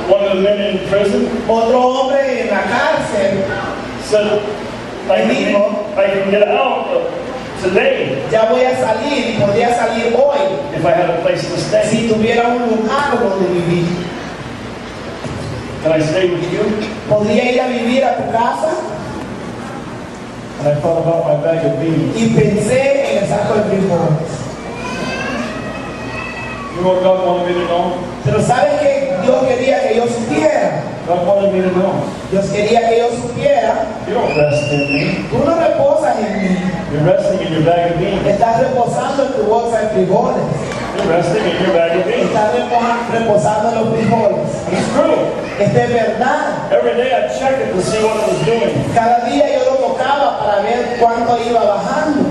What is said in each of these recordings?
one of the men in prison Otro hombre en la cárcel said, I can get out today ya voy a salir y podría salir hoy if I had a place to stay. si tuviera un lugar donde vivir. Can I stay with you? ¿Podría ir a vivir a tu casa? And I thought about my bag of beans. Y pensé en el saco de frijoles. You know what God wanted me to know? Pero ¿sabes qué Dios quería que yo supiera? God wanted me to know. Dios quería que yo supiera. You don't rest in me. Tú no reposas en mí. You're resting in your bag of beans. Estás reposando en tu bolsa de frijoles. You're resting in your bag of beans. Estás reposando en los frijoles. It's true. Es de verdad. Every day I check it to see what it was doing. Cada día yo lo tocaba para ver cuánto iba bajando.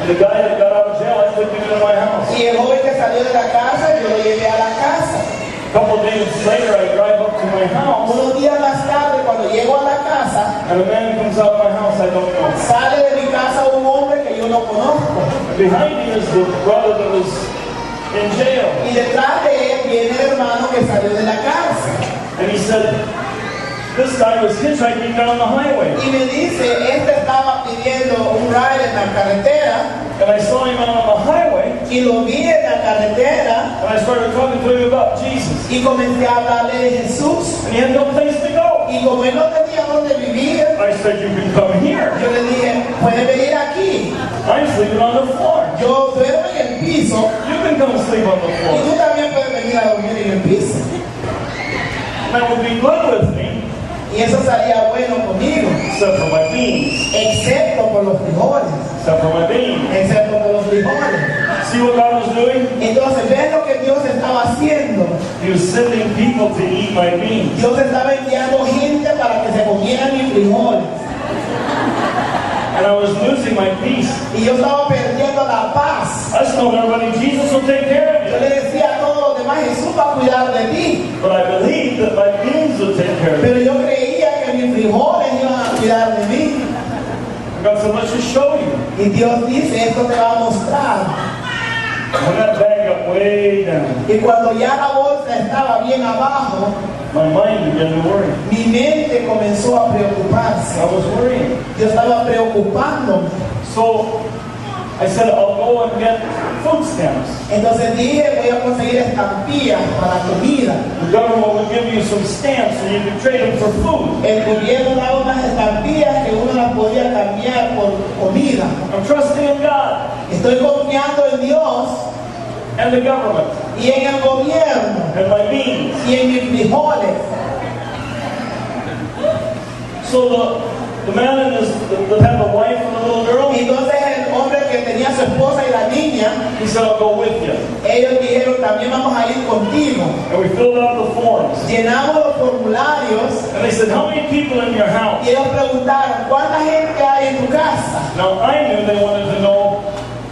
And the guy that got out of jail, I took him into my house. Y el joven que salió de la casa, yo lo llevé a la casa. A couple of days later, I drive up to my house, Unos días más tarde, cuando llego a la casa, and a man comes out of my house I don't know. sale de mi casa un hombre que yo no conozco. And behind him is the brother that was in jail. Y detrás de él viene el hermano que salió de la cárcel. And he said, this guy was hitchhiking down the highway. Y me dice, estaba pidiendo un ride en la carretera. And I saw him out on the highway. Y lo vi en la carretera. And I started talking to him about Jesus. Y comencé a hablarle de Jesús. And he had no place to go. Y como él no tenía dónde vivir, I said, you can come here. yo le dije, puede venir aquí. I'm sleeping on the floor. Yo duermo en el piso. You can come sleep on the Y floor. tú también puedes venir a dormir en el piso. That would be good with me, Y eso estaría bueno conmigo. except for my beans. Excepto por los frijoles. Except for my beans. Excepto por los frijoles. See what God was doing? Entonces, ¿ves lo que Dios estaba haciendo? He was sending people to eat my beans. Dios estaba enviando gente para que se comieran mis frijoles. And I was losing my peace. Y yo estaba perdiendo la paz. I just told everybody, Jesus will take care of Yo you. le decía a todos los demás, Jesús va a cuidar de ti. But I believed that my beans would take care of Pero you. yo creía que mis frijoles iban a cuidar de mí. I've got so much to show you. Y Dios dice, esto te va a mostrar. When that bag got way down, Y cuando ya la bolsa estaba bien abajo, my mind began to worry. mi mente comenzó a preocuparse. I was worrying. Yo estaba preocupándome. So I said, I'll go and get food stamps. Entonces dije, voy a conseguir estampillas para comida. The government will give you some stamps and you can trade them for food. El gobierno daba unas estampillas que uno las podía cambiar por comida. I'm trusting in God Estoy confiando en Dios and the government y en el gobierno and my beans. y en mis frijoles. So the man and his, that had the wife and the little girl, Entonces el hombre que tenía su esposa y la niña, he said, I'll go with you. ellos dijeron, también vamos a ir contigo. And we filled out the forms. Llenamos los formularios And they said, how many people in your house? y ellos preguntaron, ¿cuánta gente hay en tu casa? Now I knew they wanted to know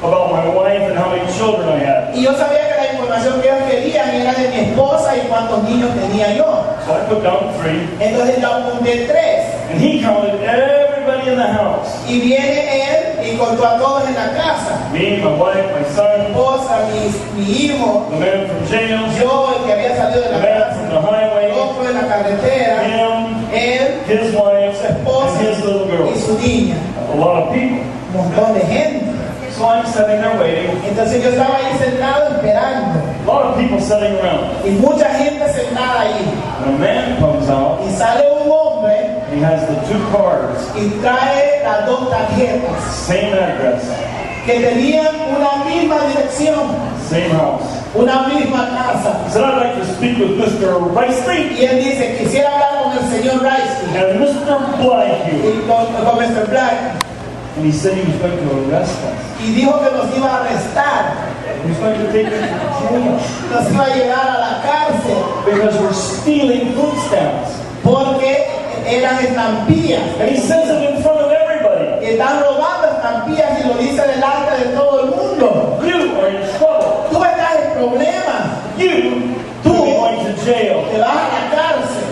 about my wife and how many children I had. Y yo sabía que la información que ellos querían era de mi esposa y cuántos niños tenía yo. So I put down 3. Entonces yo apunté 3. And he counted everybody in the house. Y viene él y contó a todos en la casa. Me, my wife, my Mi son, esposa, mi hijo, the man from jail, yo, el que había salido de the la man casa, from the highway, el otro en la carretera, him, él, his wife, su esposa and his little girl. y su niña. A lot of people. Un montón de gente. So I'm sitting there waiting. Entonces yo estaba ahí sentado esperando. A lot of people sitting around. Y mucha gente sentada ahí. And a man comes out. Y sale un hombre He has the 2 cards. y trae las 2 tarjetas Same address. que tenían una misma dirección, Same house. una misma casa. He said, I'd like to speak with Mr. Ricey Y él dice, quisiera hablar con el señor Rice and Mr. Blank. y con Mr. Black. And he said he was going to arrest us. Y dijo que nos iba a arrestar, He was going to take us to jail nos iba a llevar a la cárcel because we're stealing food stamps. porque eran estampillas. And he says it in front of everybody. Están robando estampillas y lo dice delante de todo el mundo. You are in trouble. Tú estás en problemas. You Tú will be going to jail. te vas a la cárcel.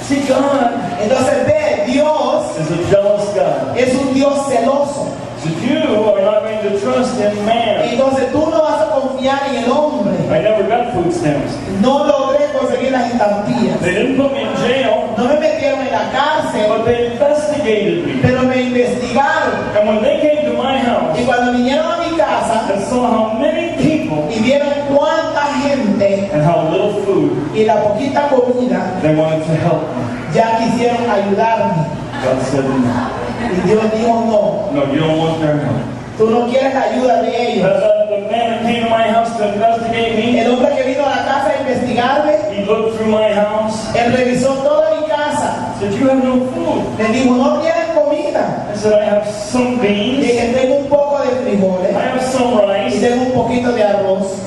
See, God Entonces ve, Dios is a jealous God. es un Dios celoso. So you are not going to trust in man. Entonces tú no vas confiar en el hombre. I never got food stamps. No logré conseguir las estampillas. They didn't put me in jail, No me metieron en la cárcel, but they investigated me. pero me investigaron. And when they came to my house Y cuando vinieron a mi casa and saw how many people y vieron cuánta gente and how little food, y la poquita comida, they wanted to help me. ya quisieron ayudarme. God said no. Y Dios dijo no. No, you don't want their help. Tú no quieres la ayuda de ellos. The man that came to my house to investigate me, El hombre que vino a la casa a investigarme, he looked through my house, él revisó toda mi casa. said, you have no food. Le dijo, no tienes comida. I said, I have some beans, Dije, tengo un poco de frijoles I have some y rice. tengo un poquito de arroz.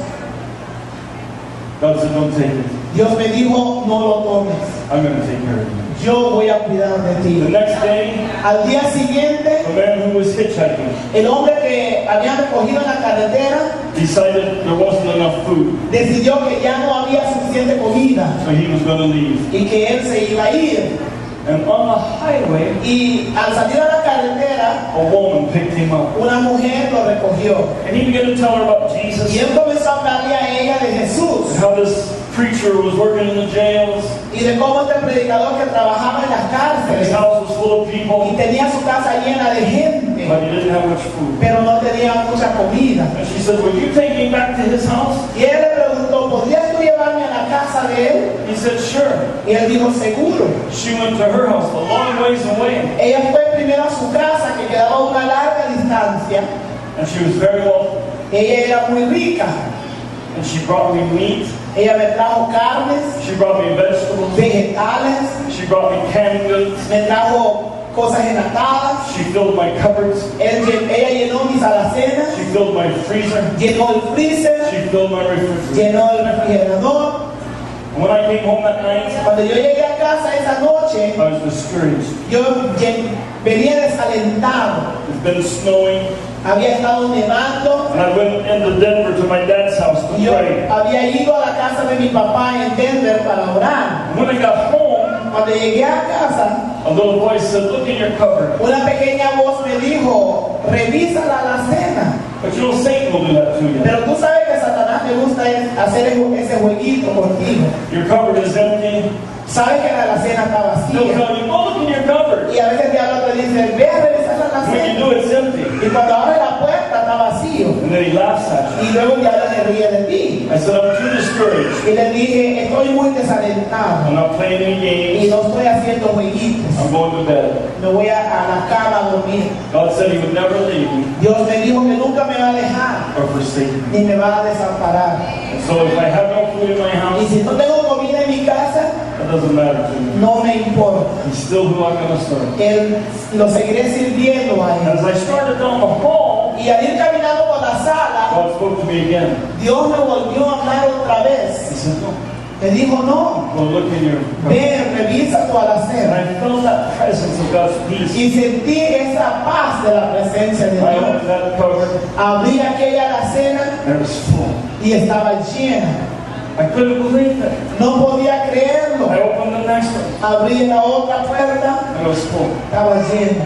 God said, don't take it. Dios me dijo, no lo tomes. I'm going to take care of you. Yo voy a cuidar de The ti. next day, Al día siguiente, the man who was hitchhiking el hombre que había recogido en la carretera decided there wasn't enough food, decidió que ya no había suficiente comida so he was going to leave. y que él se iba a ir. And on the highway, Y al salir a la carretera, a woman picked him up. una mujer lo recogió. And he began to tell her about Jesus, Y él comenzó a hablarle a ella de Jesús how this preacher was working in the jails, y de cómo este predicador que trabajaba en las his cárceles house was full of y people, tenía su casa llena de gente, but he didn't have much food. pero no tenía mucha comida. And she said, would you take me back to his house? Y él le preguntó, ¿podrías tú llevarme a la casa de él? He said, sure. Y él dijo, seguro. She went to her house a long ways away, Ella fue primero a su casa, que quedaba a una larga distancia. and she was very wealthy. Ella era muy rica. And she brought me meat, Ella me trajo carnes, she brought me vegetables, vegetales, she brought me canned goods, me trajo cosas enlatadas. she filled my cupboards, Ella llenó mis alacenas, she filled my freezer, llenó el freezer, she filled my refrigerator. llenó el refrigerador. And when I came home that night, Cuando yo llegué a casa esa noche, I was discouraged. yo venía desalentado. It's been snowing, Había estado nevando. and I went into Denver to my dad's house to Yo pray. había ido a la casa de mi papá en Denver para orar. And when I got home, Cuando llegué a casa, a little voice said, look in your cupboard. una pequeña voz me dijo, revisa la alacena. But you know, Satan will do that to you. Pero tú sabes que Satanás le gusta hacer ese jueguito contigo. Your cupboard is empty. Sabes que la alacena está He'll vacía. tell you, go look in your cupboard. Y a veces el diablo te dice, ve a revisar la When you alacena. do, it's empty. Y cuando abre la puerta está vacío. And then he laughs at you. Y luego el diablo se ríe de ti. I said, I'm too discouraged. Y le dije, estoy muy desalentado. I'm not playing any Y games. no estoy haciendo jueguitos. I'm going to bed. Me voy a la cama a dormir. God said he would never leave me Dios me dijo que nunca me va a dejar. or forsake me. Ni me va a desamparar. And so if I have no food in my Y house, si no tengo comida en mi casa, that doesn't matter to me. no me importa. He's still who I'm going to serve. Él lo seguiré sirviendo a él. As I started down the hall, Y al ir caminando por la sala, God spoke to me again. Dios me volvió a hablar otra He vez. said, no, Me dijo, no, go look in your cupboard. ven, revisa tu And alacena. I felt that presence of God's peace. Y sentí esa paz de la presencia de I Dios. opened that cupboard, Abrí aquella alacena and it was full. y estaba llena. I couldn't believe it. No podía creerlo. I opened the next one, Abrí la otra puerta, and it was full. estaba llena.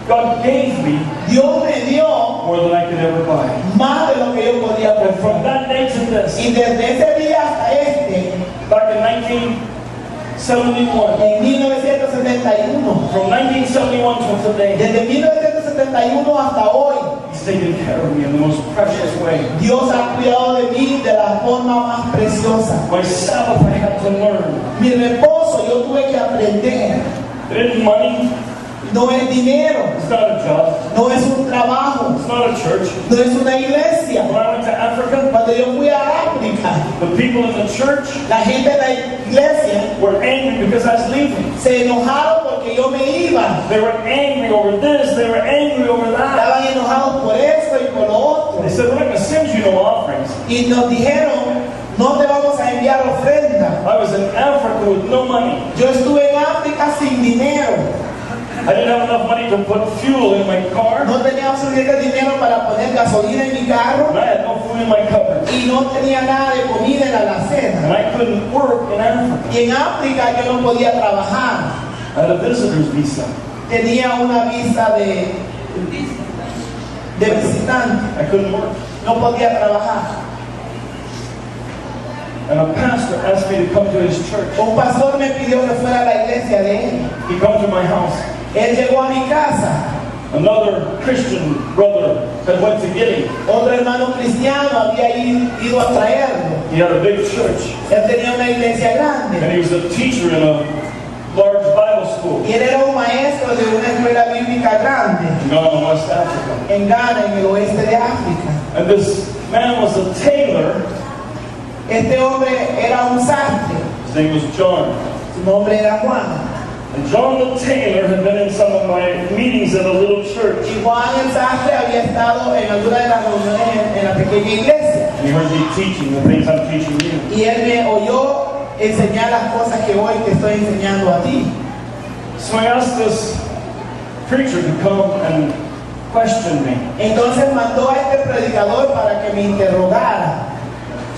God gave me Dios me dio more than I could ever buy. más de lo que yo podía And from comprar. that day to this, Y desde ese día hasta este, back in 1971, en 1971, from 1971 to today, desde 1971 hasta hoy, He's taken care of me in the most precious way. Dios ha cuidado de mí de la forma más preciosa. My Sabbath I had to learn. Mi reposo yo tuve que aprender. It isn't money, No es dinero, it's not a job, no es un trabajo, it's not a church. no es una iglesia. When I went to Africa, Cuando yo fui a África, the people in the church la gente de la iglesia were angry because I was leaving. se enojaron porque yo me iba. They were angry over this, they were angry over that. Estaban enojados por esto y por lo otro. They said, we're not going to send you no offerings. Y nos dijeron, no te vamos a enviar ofrenda. I was in Africa with no money. Yo estuve en África sin dinero. I didn't have enough money to put fuel in my car. No tenía suficiente dinero para poner gasolina en mi carro. And I had no food in my cupboard. Y no tenía nada de comida en la And alacena. I couldn't work in Africa. Y en África yo no podía trabajar. I had a visitor's visa. Tenía una visa de visitante. I couldn't work. No podía trabajar. And a pastor asked me to come to his church. Un pastor me pidió que fuera a la iglesia de él. He came to my house. Él llegó a mi casa. Another Christian brother had went to get him. Otro hermano cristiano había ido a traerlo. He had a big church. Él tenía una iglesia And grande. he was a teacher in a large Bible school Y él era un maestro de una escuela bíblica grande in Ghana, West Africa. en Ghana, en el oeste de África. And this man was a tailor. Este hombre era un sastre. His name was John. Su nombre era Juan. And John the tailor had been in some of my meetings at a little church. Y Juan el sastre había estado en alguna de las reuniones en la pequeña iglesia. And he heard me teaching the things I'm teaching you. Y él me oyó enseñar las cosas que hoy te estoy enseñando a ti. So I asked this preacher to come and question me. Entonces mandó a este predicador para que me interrogara.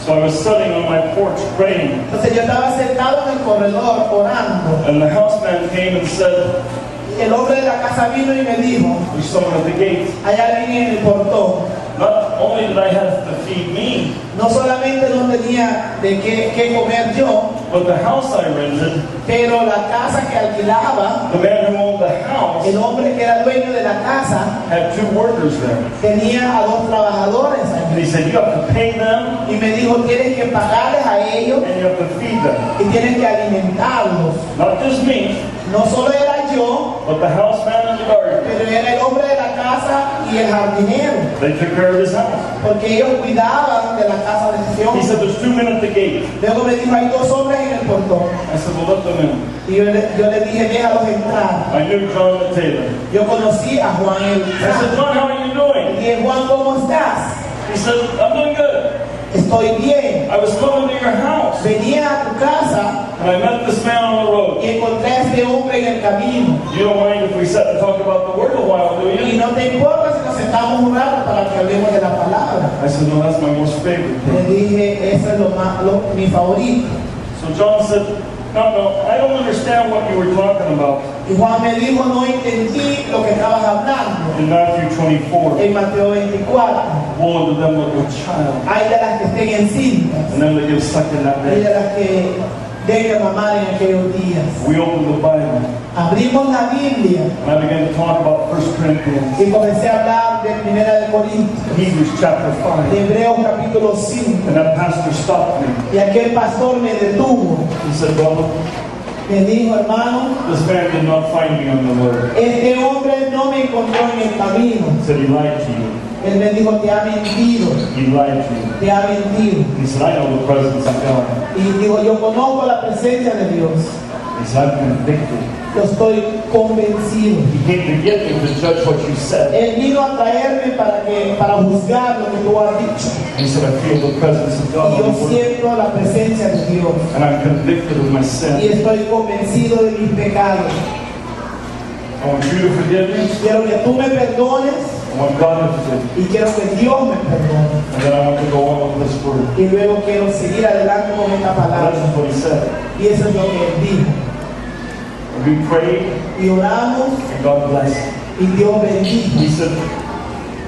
So I was sitting on my porch praying. Entonces yo estaba sentado en el corredor orando. And the houseman came and said, El hombre de la casa vino y me dijo, there's someone at the gate. hay alguien en el portón. Not only did I have to feed me, No solamente no tenía de qué comer yo, but the house I rented, pero la casa que alquilaba, the man who owned the house, el hombre que era dueño de la casa, had 2 workers there. tenía a 2 trabajadores And allí. he said, you have to pay them Y me dijo, tienes que pagarles a ellos and you have to feed them. y tienes que alimentarlos. Not just me, No solo era yo, but the houseman and the gardener. pero era el hombre de la casa y el jardinero, They took care of his house. porque ellos cuidaban de la casa de ese He hombre. said, there's 2 men at the gate. Luego me dijo, hay 2 hombres en el portón. I said, well, let them in. Y yo le dije, déjalos entrar. I knew John the tailor. Yo conocí a Juan el I said, John, how are you Y doing? dije, Juan, ¿cómo estás? He said, I'm doing good. Estoy bien. I was coming to your house, Venía a tu casa and I met this man on the road. y encontré a este hombre en el camino. You don't mind if we sat and talk about the word a while, do Y you? no te importa si nos sentamos un rato para que hablemos de la palabra. I said, no, that's my most favorite Le thing. dije, eso es mi favorito. So John said, no, I don't understand what you were talking about Y Juan me dijo, no entendí lo que estabas hablando. in Matthew 24. En Mateo 24, Woe to them with a child, hay de las que estén encintas and them that give suck in that y de day. las que den a mamar en aquellos días. We opened the Bible, Abrimos la Biblia and I began to talk about 1 Corinthians, y comencé a hablar de Primera de Corintios, Hebrews chapter de 5. Hebreos capítulo 5. And that pastor stopped me. Y aquel pastor me detuvo. He said, brother, Me dijo, hermano, this man did not find me on the road. este hombre no me encontró en el camino. He said, he lied to you. Él me dijo, te ha mentido, He lied to you. te ha mentido. He said, I know the presence of God. Y dijo, yo conozco la presencia de Dios. He said, I'm convicted. Yo estoy convencido. He came to get me to judge what you said. Él vino a traerme para juzgar lo que tú has dicho. He said, I feel the presence of Y God yo on the word. siento la presencia de Dios. And I'm convicted of my Y sin. estoy convencido de mis pecados. I want you to forgive me. Quiero que tú me perdones I want God to forgive me. y quiero que Dios me perdone. And then I want to go on with this word. Y luego quiero seguir adelante con esta That's palabra. just what he said. Y eso es lo que Él dijo. And we prayed, Y oramos and God blessed. y Dios bendijo. He said,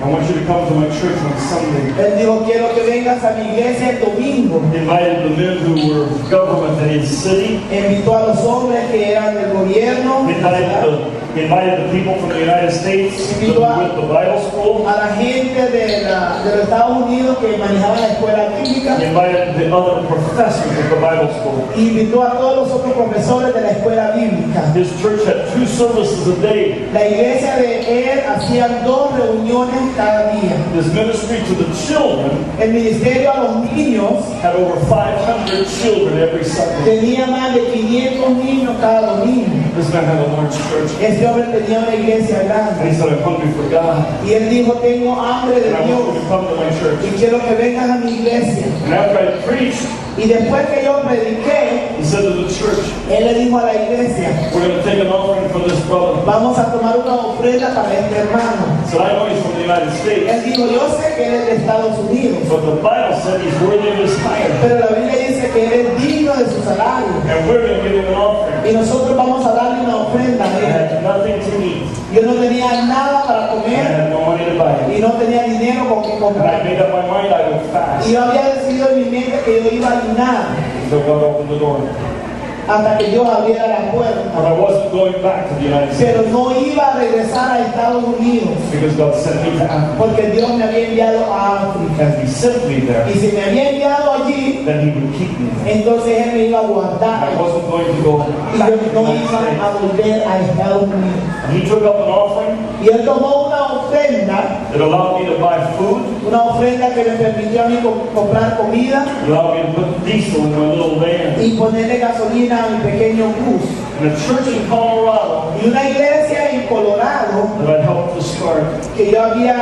I want you to come to my church on Sunday. Él dijo, quiero que vengas a mi iglesia el domingo. He invited the men who were government in his city. Invitó a los hombres que eran del gobierno. He invited the people from the United States to with the Bible school. A la gente de los Estados Unidos que manejaban la escuela bíblica. He invited the other professors of the Bible school. Invitó a todos los otros profesores de la escuela bíblica. His church had 2 services a day. La iglesia de él hacían 2 reuniones cada día. His ministry to the children El ministerio a los niños had over 500 children every Sunday. tenía más de 500 niños cada domingo. This man had a large church. Este hombre tenía una iglesia And grande. he said, I'm hungry for God. Y él dijo, tengo hambre de And I want you Dios to come to my church. y quiero que vengas a mi iglesia. And after I preached, Y después que yo prediqué, he said to the church, él le dijo a la iglesia, we're going to take an offering for this brother. vamos a tomar una ofrenda para este hermano. He said, I know he's from the United States, Él dijo, yo sé que él es de Estados Unidos, but the Bible said he's worthy of his hire. pero la Biblia dice que él es digno de su salario. And we're going to give him an offering. Y nosotros vamos a darle una ofrenda I de él. had nothing to eat. Yo no tenía nada para I comer had no money to buy y it. no tenía dinero con que And I comprar. made up my mind I would fast Y yo había decidido en mi mente que yo iba a ayunar until God opened the door. hasta que Dios abriera la puerta. But I wasn't going back to the United States Pero no iba a regresar a Estados Unidos because God sent me to Africa. porque Dios me había enviado a África. And He sent me there, Y si me había enviado allí, then He would keep me there. entonces Él me iba a I guardar wasn't going to go y back yo to the no United iba States. a volver a Estados Unidos. And He took up an offering Y Él tomó una ofrenda, that allowed me to buy food, una ofrenda que me permitió a mí comprar comida allowed me to put diesel in my little van. y ponerle gasolina a mi pequeño bus. And a church in Colorado Y una iglesia en Colorado that I helped to start, que yo había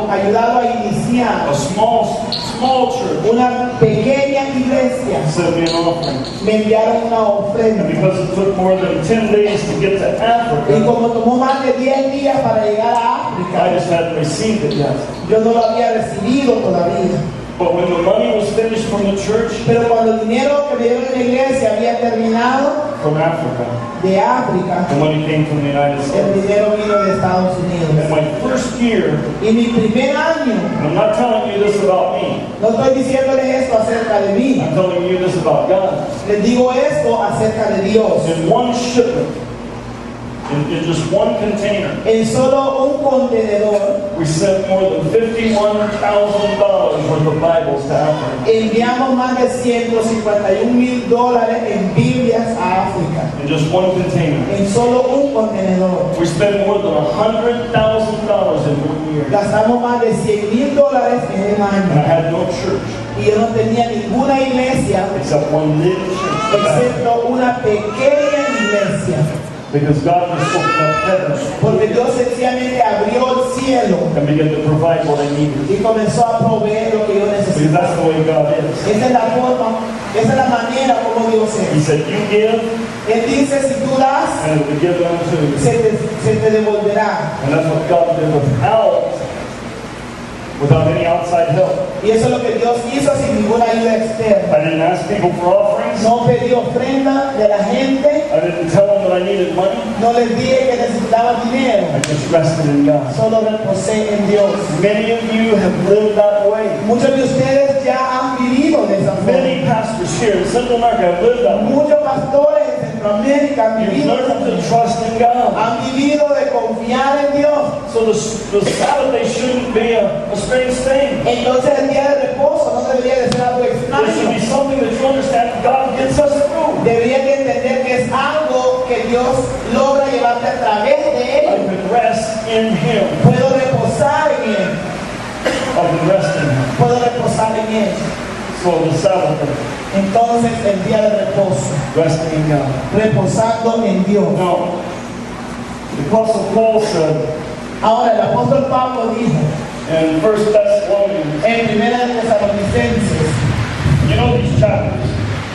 ayudado a iniciar, a small church, una pequeña iglesia, sent me an offering. me enviaron una And ofrenda. because it took more than 10 days to get to Y Africa, como tomó más de 10 días para llegar a I África, just hadn't received it yet. yo no lo había recibido todavía. But when the money was finished from the church, Pero cuando el dinero que me dieron en la iglesia había terminado from Africa, de África, the money came from the United el States. dinero vino de Estados In Unidos. my first year, Y mi primer año, and I'm not telling you this about me, no estoy diciéndoles esto acerca de mí, I'm telling you this about God. les digo esto acerca de Dios. In one shipment, in just one container, En solo un contenedor we sent more than $51,000 worth of Bibles to Africa. enviamos más de $151,000 en Biblias a África. In just one container. En solo un contenedor. We spent more than $100,000 in 1 year. Gastamos más de $100,000 en un And I año. had no church Y yo no tenía ninguna iglesia except one little church. excepto una pequeña iglesia. Because God just opened up heaven Porque Dios sencillamente abrió el cielo and began to provide what I needed. y comenzó a proveer lo que yo Because that's necesitaba. the way God is. Esa es la forma, esa es la manera como Dios He es. said, you give, Él dice, si tú das, and it will be given unto you. se te devolverá. And that's what God did without any outside help. Y eso es lo que Dios hizo sin ninguna ayuda externa. I didn't ask people for offerings. No pedí ofrenda de la gente, I didn't tell them that I needed money. no les dije que necesitaba dinero, I just rested in God. solo reposé en Dios. Many of you have lived that way. Muchos de ustedes ya han vivido de esa Many forma. pastors here in Central America have lived that way. Muchos pastores en Centroamérica han You've vivido de esa learned to forma. trust in God. Han vivido de confiar en Dios. So the Sabbath day shouldn't be a strange thing. Entonces el día de reposo no debería de ser algo There should be extraño. something that you understand God gets us through. Debería de entender que es algo que Dios logra llevarte a través de I él. can rest in Him. Puedo reposar en él. I can rest in Him. Puedo reposar en él. So the Sabbath day, Entonces el día de reposo, resting in God. reposando en Dios. Now, the Apostle Paul said Ahora el apóstol Pablo dijo in 1 Thessalonians, en Primera de Tesalonicenses, you know these chapters,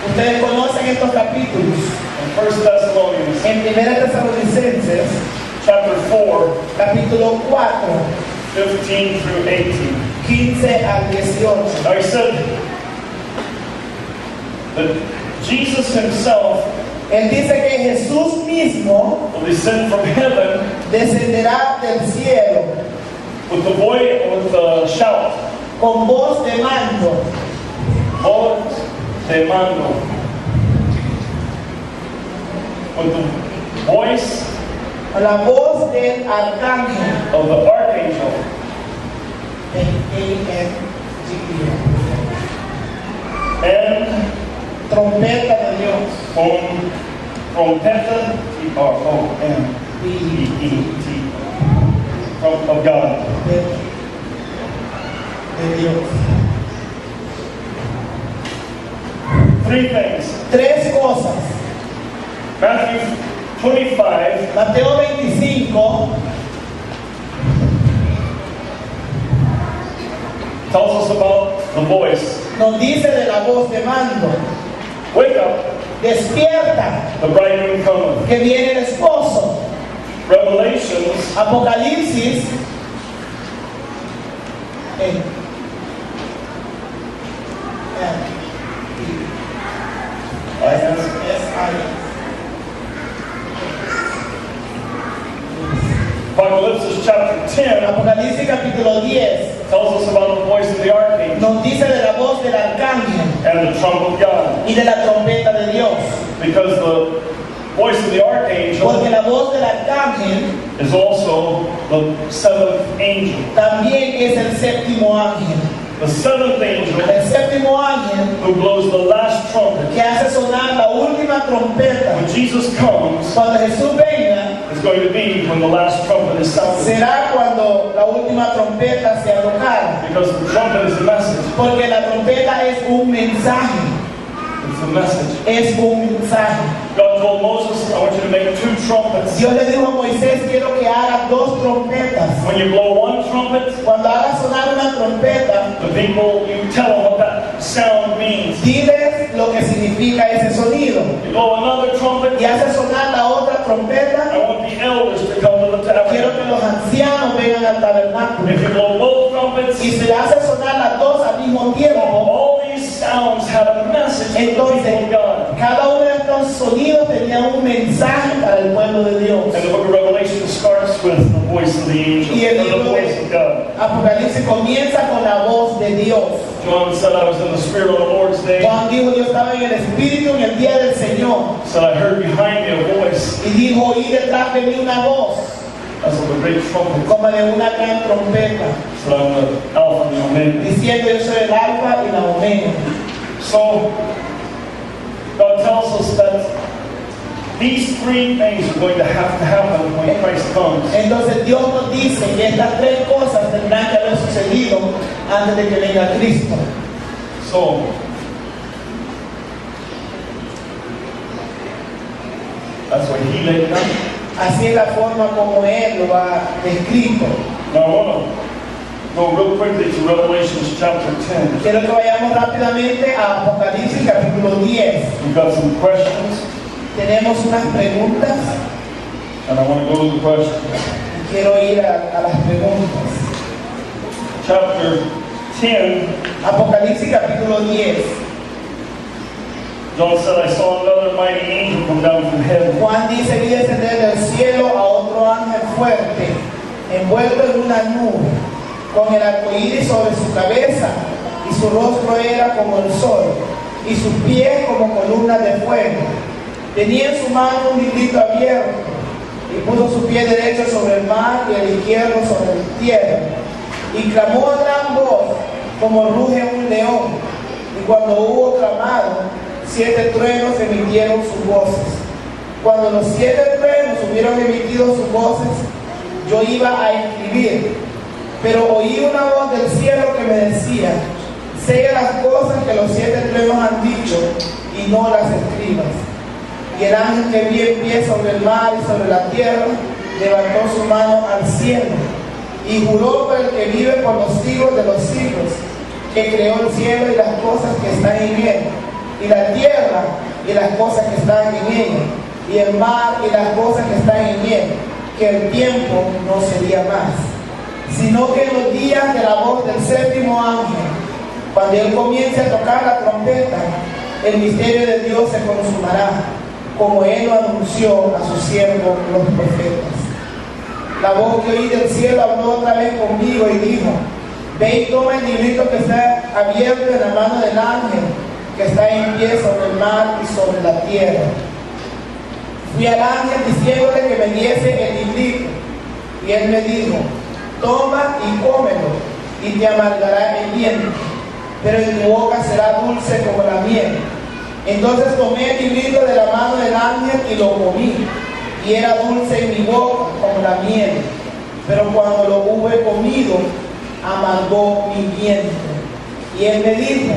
ustedes conocen estos capítulos, in 1 Thessalonians, en Primera de Tesalonicenses, chapter 4, capítulo 4, 15 through 18. 15 al 18. Now he said that Jesus himself Él dice que Jesús mismo will descend from heaven descenderá del cielo with the shout, con voz de mando, voz de mando, with the voice la voz del arcángel, of the archangel, and trompeta de Dios, trompeta, T-R-O-M-P-E-T, of God. de Dios. Three things. Tres cosas. Matthew 25, Mateo 25 tells us about the voice. nos dice de la voz de mando. Wake up, Despierta, the bridegroom cometh. que viene el esposo. Revelations Apocalipsis chapter 10 Apocalipsis capítulo 10 tells us about the voice of the archangel nos dice de la voz del arcángel and the trump of God. y de la trompeta de Dios. Because the voice of the archangel Porque la voz del arcángel is also the seventh angel. también es el séptimo ángel. The seventh angel El séptimo ángel who blows the last trumpet. que hace sonar la última trompeta. When Jesus comes, Cuando Jesús venga, is going to be when the last trumpet is sounded. será cuando la última trompeta sea tocada. Because the trumpet is the message. Porque la trompeta es un mensaje. It's the message. Es un mensaje. God told Moses, I want you to make two trumpets. Dios le dijo a Moisés, quiero que haga dos trompetas. When you blow one trumpet, Cuando haga sonar una trompeta, the people, you tell them what that sound means. diles lo que significa ese sonido. You blow another trumpet, Y hace sonar la otra trompeta, I want the elders to come to the quiero que tabernacle. los ancianos vengan al tabernáculo. If you blow both trumpets, Y se hace sonar las dos al mismo tiempo. all these sounds had a message for the people Entonces, of God. cada uno de estos sonidos tenía un mensaje para el pueblo de Dios. And the book of Revelation starts with the voice of the angel, Y el or the libro voice of God. de Apocalipsis comienza con la voz de Dios. John said, I was in the Spirit on the Lord's day. Juan dijo, yo estaba en el Espíritu en el día del Señor. Said, I heard behind me a voice Y dijo, oí detrás de mí una voz, as of a great trumpet. como de una gran trompeta, Said, I'm the Alpha and the Omega. diciendo, yo soy el alfa y la omega. So, God tells us that these three things are going to happen when Christ comes. Entonces Dios nos dice que estas tres cosas tendrán que haber sucedido antes de que venga Cristo. So, that's what he laid it out. Así es la forma como Él lo ha descrito. Now, I want to go real quickly to Revelation chapter 10. Quiero que vayamos rápidamente a Apocalipsis capítulo 10. We've got some questions, Tenemos unas preguntas and I want to go to the questions. y quiero ir a las preguntas. Chapter 10, Apocalipsis capítulo 10. John said, I saw another mighty angel come down from heaven. Juan dice, vi descender del cielo a otro ángel fuerte, envuelto en una nube, con el arco iris sobre su cabeza, y su rostro era como el sol, y sus pies como columnas de fuego. Tenía en su mano un librito abierto, y puso su pie derecho sobre el mar y el izquierdo sobre la tierra, y clamó a gran voz, como ruge un león, y cuando hubo clamado, 7 truenos emitieron sus voces. Cuando los 7 truenos hubieron emitido sus voces, yo iba a escribir, pero oí una voz del cielo que me decía, sella las cosas que los 7 truenos han dicho y no las escribas. Y el ángel que vi en pie sobre el mar y sobre la tierra levantó su mano al cielo y juró por el que vive por los siglos de los siglos, que creó el cielo y las cosas que están en él, y la tierra y las cosas que están en ella, y el mar y las cosas que están en él, que el tiempo no sería más, sino que en los días de la voz del séptimo ángel, cuando él comience a tocar la trompeta, el misterio de Dios se consumará, como él lo anunció a sus siervos los profetas. La voz que oí del cielo habló otra vez conmigo y dijo, ve y toma el librito que está abierto en la mano del ángel que está en pie sobre el mar y sobre la tierra. Fui al ángel diciéndole que me diese el librito, y él me dijo, toma y cómelo, y te amargará el diente, pero en tu boca será dulce como la miel. Entonces tomé el librito de la mano del ángel y lo comí, y era dulce en mi boca como la miel, pero cuando lo hube comido, amargó mi vientre. Y él me dijo,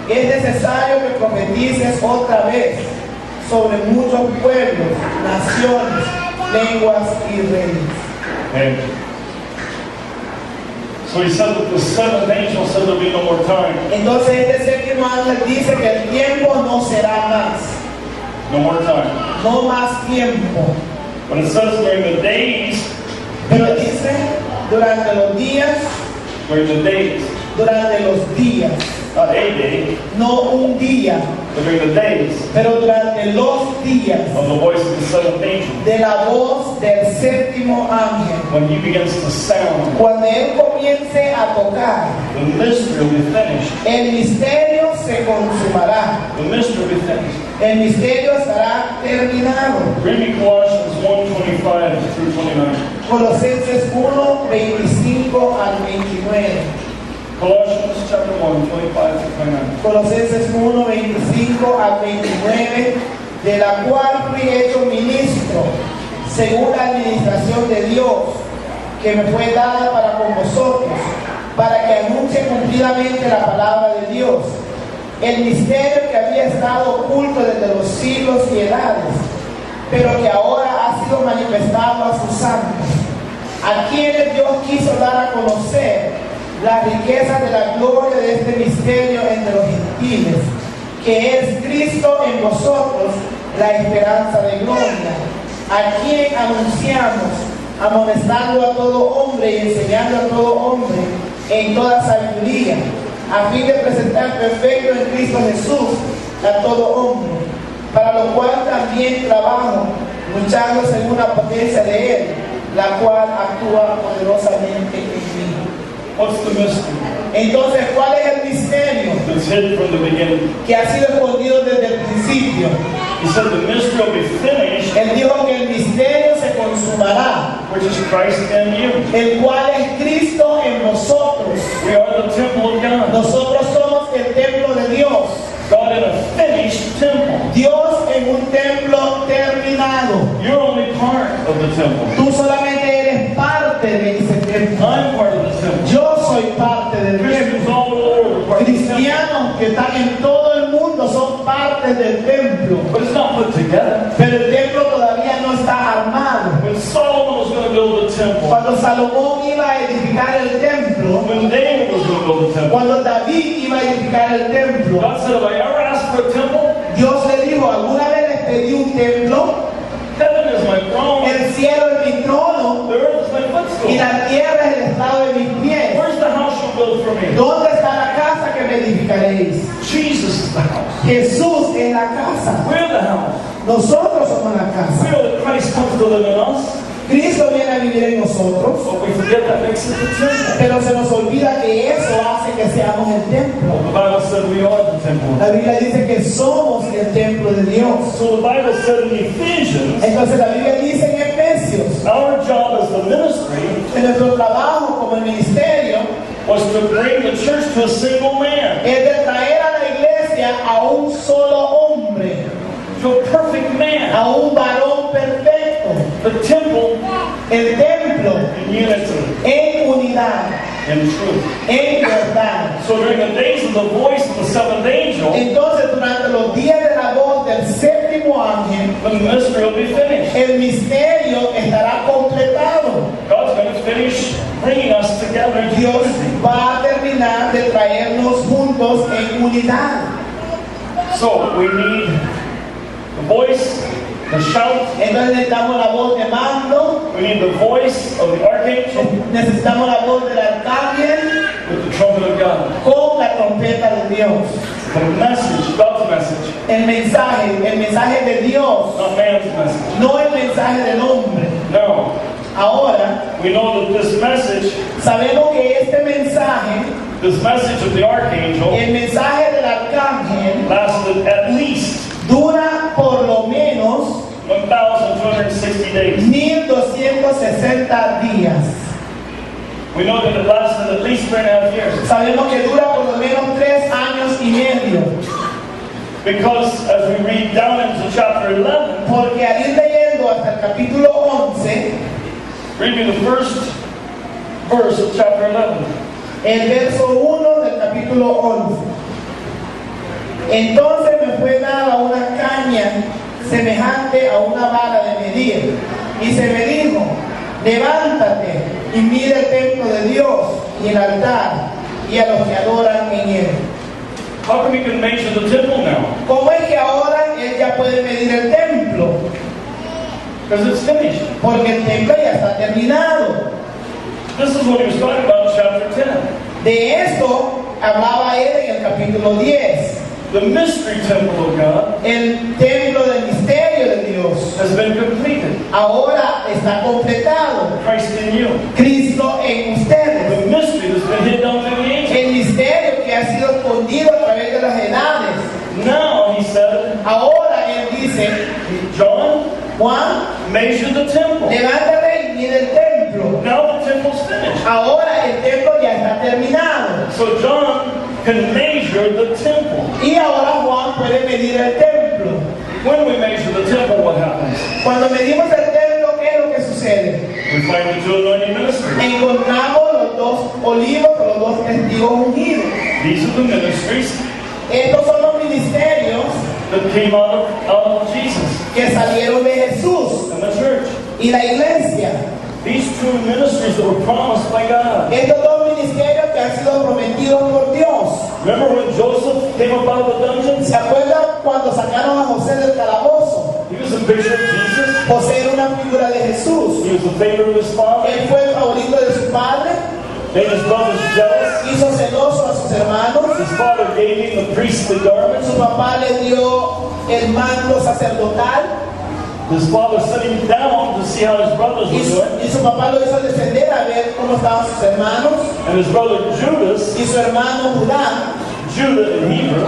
es necesario que profetices otra vez sobre muchos pueblos, naciones, lenguas y reyes. Okay. So he said that the seventh angel said there'll be no more time. Entonces este séptimo ángel dice que el tiempo no será más, No more time. no más tiempo. But it says during the days, Pero dice durante los días, during the days, durante los días. not a day, no un día, but during the days pero durante los días of the voice of the seventh angel, de la voz del séptimo ángel, when he begins to sound, cuando él comience a tocar, the mystery will be finished. el misterio se consumará, The mystery will be finished. el misterio estará terminado. Read me Colossians 1:25 through 29. Colosenses 1, 25 al 29. Colossians chapter 1, 25 through 29. Colosenses 1, 25 al 29, de la cual fui hecho ministro, según la administración de Dios, que me fue dada para con vosotros, para que anuncie cumplidamente la palabra de Dios, el misterio que había estado oculto desde los siglos y edades, pero que ahora ha sido manifestado a sus santos, a quienes Dios quiso dar a conocer las riquezas de la gloria de este misterio entre los gentiles, que es Cristo en vosotros, la esperanza de gloria, a quien anunciamos, amonestando a todo hombre y enseñando a todo hombre en toda sabiduría, a fin de presentar perfecto en Cristo Jesús a todo hombre, para lo cual también trabajo, luchando según la potencia de Él, la cual actúa poderosamente en mí. What's the mystery? Entonces, ¿cuál es el misterio It's hid from the beginning. que ha sido escondido desde el principio? He said the mystery will be finished, Él dijo que el misterio se consumará, which is Christ in you. el cual es Cristo en vosotros. We are the temple of God. Nosotros somos el templo de Dios. God in a finished temple. Dios en un templo terminado. You're only part of the temple. Tú solamente eres parte de ese templo. I'm part of the temple. Yo soy parte del Christians templo. all over are part of the temple. Cristianos que están en todo el mundo son parte del templo. But it's not put together. Pero el templo todavía no está armado. When Solomon was going to build the temple, Cuando Salomón iba a edificar el templo, when David was going to build the temple, cuando David iba a edificar el templo, God said, have I ever asked for a temple? Dios le dijo, ¿alguna vez les pedí un templo? Heaven is my throne. El cielo es mi trono The earth is my y footstool. la tierra es el estado de mis pies. Where's the house you build for me? ¿Dónde está la casa que me edificaréis? Jesus is the house. Jesús es la casa. We're the house. Nosotros somos la We casa. know that Christ comes to live in us, Cristo viene a vivir en nosotros, but we forget that makes it the temple. pero se nos olvida que eso hace que seamos el templo. The Bible said we are the temple. La Biblia dice que somos el templo de Dios. So the Bible said in Ephesians, Entonces la Biblia dice en Efesios our job as the ministry que nuestro trabajo como el ministerio was to bring the church to a single man, es de traer a la iglesia a un solo hombre, to a perfect man. a un varón perfecto, The temple el templo in unity, en unidad, in truth. en verdad. So during the days of the voice of the seventh angel, Entonces durante los días de la voz del séptimo ángel, the mystery will be finished. el misterio estará completado. God's going to finish bringing us together in Dios unity. va a terminar de traernos juntos en unidad. So we need the voice, the shout, Entonces necesitamos la voz de mando, we need the voice of the archangel necesitamos la voz del arcángel with the trumpet of God. con la trompeta de Dios. The message, God's message, El mensaje de Dios, not man's message. no el mensaje del hombre. No. Ahora, We know that this message sabemos que este mensaje, of the archangel el mensaje del arcángel, lasted at least dura por lo menos 1,260 days. 1260 días. We know that it lasted at least 3.5 years. Sabemos que dura por lo menos 3 años y medio. Because as we read down into chapter 11, Porque al ir leyendo hasta el capítulo 11, read me the first verse of chapter 11. el verso 1 del capítulo 11. Entonces me fue dada una caña semejante a una vara de medir, y se me dijo, levántate y mira el templo de Dios y el altar y a los que adoran en él. How come you can measure the temple now? ¿Cómo es que ahora él ya puede medir el templo? Because it's finished. Porque el templo ya está terminado. This is what he was talking about in chapter 10. De esto hablaba él en el capítulo 10. The mystery temple of God El templo del misterio de Dios has been completed. ahora está completado. Christ in you. Cristo en ustedes. The mystery that's been hidden down through the ages. El misterio que ha sido escondido a través de las edades. Now, he said, Ahora él dice, John, Juan, measure the temple. levántate y mira el templo. Now the temple's finished. Ahora el templo ya está terminado. So John can measure the temple. Y ahora Juan puede medir el templo. When we measure the temple, what happens? Cuando medimos el templo, ¿qué es lo que sucede? We find the two anointing ministries. Encontramos los dos olivos o los dos testigos ungidos. These are the ministries Estos son los ministerios that came out of Jesus que salieron de Jesús and the church. y la iglesia. These two ministries that were promised by God. Estos dos ministerios que han sido prometidos por Dios. Remember when Joseph came up out of the dungeon? ¿Se acuerdan cuando sacaron a José del calabozo? He was a picture of Jesus. José era una figura de Jesús. He was the favorite of his father. Él fue el favorito de su padre. Made his brothers jealous. Hizo celoso a sus hermanos. His father gave him the priestly garments. Su papá le dio el manto sacerdotal. His father sent him down to see how his brothers were doing. Y su papá lo hizo descender a ver cómo estaban sus hermanos. And his brother Judas, Y su hermano Judá, Judah in Hebrew,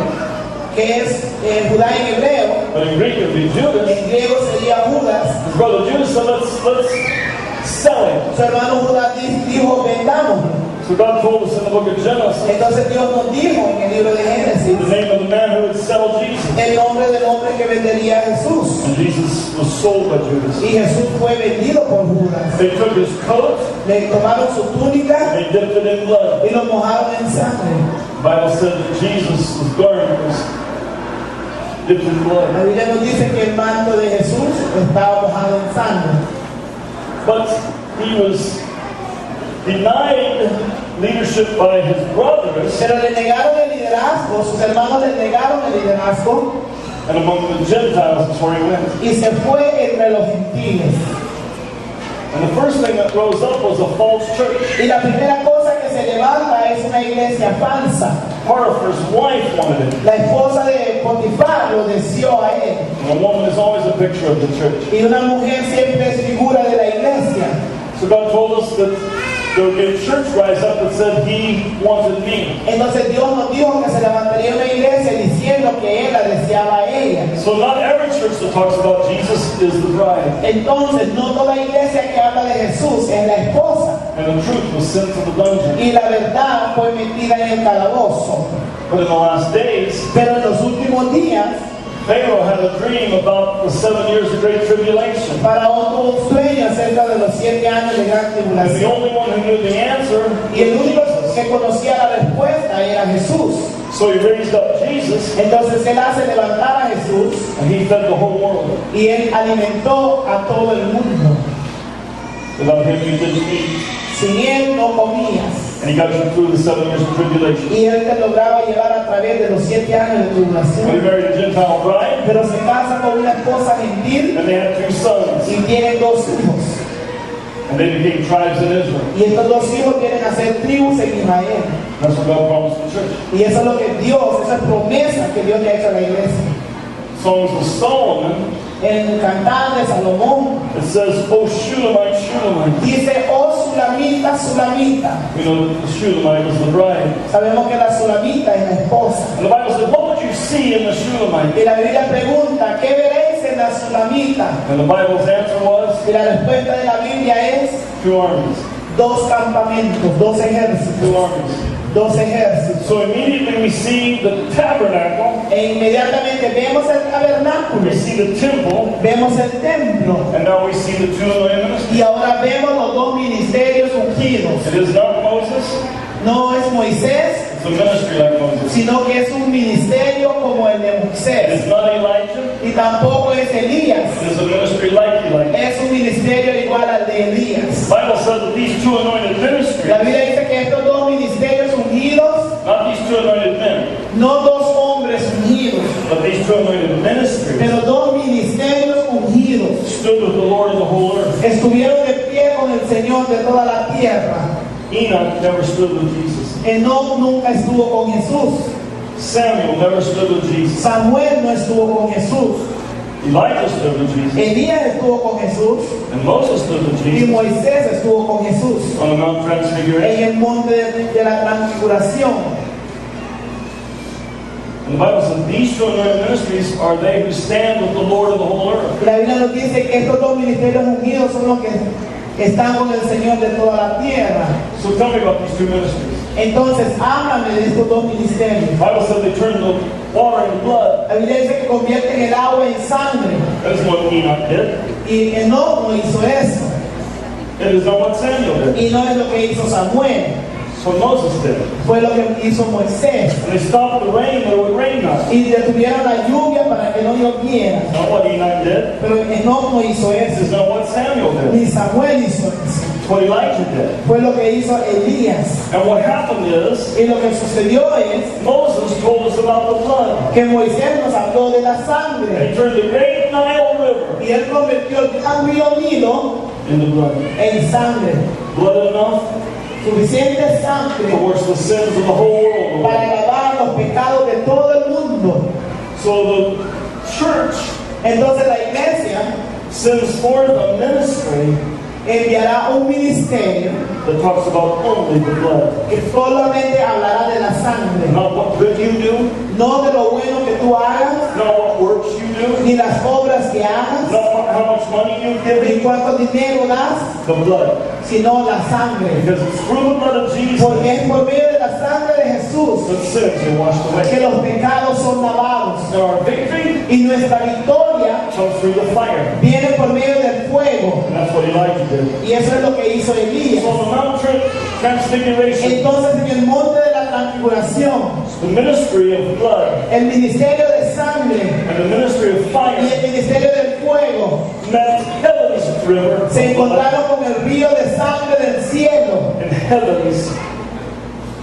que es Judá en hebreo, but in Greek it would be Judas. en griego sería Judas. His brother Judas said, let's sell him. Su hermano Judá dijo, vendámoslo. So God told us in the book of Genesis Entonces Dios nos dijo en el libro de Génesis the name of the man who would sell Jesus. el nombre del hombre que vendería a Jesús. And Jesus was sold by Judas. Y Jesús fue vendido por Judas. They took his coat, Le tomaron su túnica they dipped it in blood. y lo mojaron en sangre. The Bible said that Jesus' garment was dipped in blood. La Biblia nos dice que el manto de Jesús estaba mojado en sangre. But he was denied leadership by his brothers Pero le negaron el liderazgo, sus hermanos le negaron el liderazgo and among the Gentiles is where he went. y se fue entre los gentiles. And the first thing that rose up was a false church. Y la primera cosa que se levanta es una iglesia falsa. Potiphar's wife wanted it. La esposa de Potifar lo deseó a él. And a woman is always a picture of the church. Y una mujer siempre es figura de la iglesia. So God told us that there would be a church rise up that said he wanted me. Entonces Dios nos dijo que se levantaría una iglesia diciendo que él la deseaba a ella. So not every church that talks about Jesus is the bride. Entonces no toda iglesia que habla de Jesús es la esposa. And the truth was sent to the dungeon. Y la verdad fue metida en el calabozo. But in the last days, Pero en los últimos días, Pharaoh had a dream about the 7 years of great tribulation. Faraón tuvo un sueño acerca de los 7 años de gran And the tribulación. only one who knew the answer Y el was único Jesus. que conocía la respuesta era Jesús. So he raised up Jesus Entonces él hace levantar a Jesús and he fed the whole world. y él alimentó a todo el mundo. Without him you didn't eat. Sin él no comías. And he got you through the 7 years of tribulation. Y él te lograba llevar a través de los 7 años de But he tribulación. married a Gentile bride Pero se casa con una esposa gentil and they had 2 sons. y tienen 2 hijos. And they became tribes in Israel. Y estos 2 hijos vienen a ser tribus en Israel. That's what God promised the church. Y eso es lo que Dios, esa promesa que Dios le ha hecho a la iglesia. Songs of Solomon, En el cantar de Salomón it says, O Shulamite, Shulamite. dice, oh Sulamita, Sulamita. We know that the Shulamite was the bride. Sabemos que la Sulamita es la esposa. And the Bible says, what would you see in the Shulamite? Y la Biblia pregunta, ¿qué veréis en la Sulamita? And the Bible's answer was, Y la respuesta de la Biblia es 2 armies. 2 campamentos, 2 ejércitos, 2 armies. 2 ejércitos. So immediately we see the tabernacle, E inmediatamente vemos el tabernáculo, we see the temple, vemos el templo and now we see the 2 anointed ministers. y ahora vemos los 2 ministerios ungidos. It is not Moses, No es Moisés, it's a ministry like Moses. sino que es un ministerio como el de It Moisés. is not Elijah, Y tampoco es Elías, it is a ministry like Elijah. es un ministerio igual al de Elías. The Bible says that these 2 anointed La ministries, Biblia dice que estos 2 ministerios ungidos, not these 2 anointed men, no 2 hombres ungidos, but these 2 anointed ministries, pero 2 ministerios ungidos, stood with the Lord of the whole earth. estuvieron de pie con el Señor de toda la tierra. Enoch never stood with Jesus. Enoch nunca estuvo con Jesús. Samuel never stood with Jesus. Samuel no estuvo con Jesús. Elijah stood with Jesus. Elías estuvo con Jesús. And Moses stood with Y Jesus Moisés estuvo con Jesús on the Mount en Transfiguration. el monte de la transfiguración. And the Bible says these two anointed ministries are they who stand with the Lord of the whole earth. La Biblia nos dice que estos dos ministerios unidos son los que están con el Señor de toda la tierra. So tell me about these two ministries. Entonces, háblame de estos dos ministerios. The Bible says they turn the water into blood. La Biblia dice que convierten el agua en sangre. That is what Enoch did. Y Enoch no hizo eso. It is not what Samuel did. Y no es lo que hizo Samuel. It's what Moses did. Fue lo que hizo Moisés. When they stopped the rain, there would rain not. Y detuvieron la lluvia para que no lloviera. It's not what Enoch did. Pero Enoch no hizo This eso. is not what Samuel did. Ni Samuel hizo eso. It's what Elijah did. Fue lo que hizo Elías. And what happened is, Y lo que sucedió es Moses told us about the blood. que Moisés nos habló de la He sangre. turned the great Nile River Y él convirtió el gran río Nilo into blood. en sangre. Blood enough Suficiente to sangre wash the sins of the whole world para away. lavar los pecados de todo el mundo. So the church Entonces la iglesia sends forth a ministry enviará un ministerio that talks about only the blood. que solamente hablará de la sangre. Not what good you do, No de lo bueno que tú hagas, not what works you do, ni las obras que hagas, not how much money you give ni me, cuánto dinero das, the blood. sino la sangre. Because it's through the blood of Jesus Porque es por medio de la sangre de Jesús that sins are washed que away. los pecados son lavados. And our victory Y nuestra victoria comes through the fire. viene por medio del fuego. And that's what Elijah did. Y eso es lo que hizo Elías. So on the Mount Transfiguration, Entonces en el monte de la transfiguración, the ministry of blood el ministerio de sangre and the ministry of y fire el ministerio del fuego met heaven's river se encontraron con el río de sangre del cielo and heaven's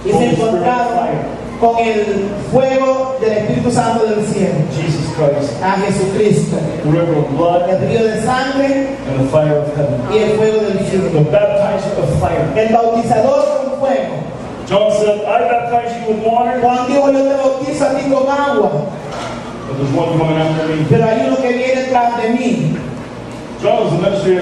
y se encontraron con el fuego del Espíritu Santo del cielo, Jesus Christ, a Jesucristo, the river of blood el río de sangre and the fire of heaven. y el fuego del The cielo, baptizer of fire. el bautizador con fuego. John said, I baptize you with water, Juan dijo, yo te bautizo a ti con agua, but there's one coming after me. pero hay uno que viene tras de mí. John was the ministry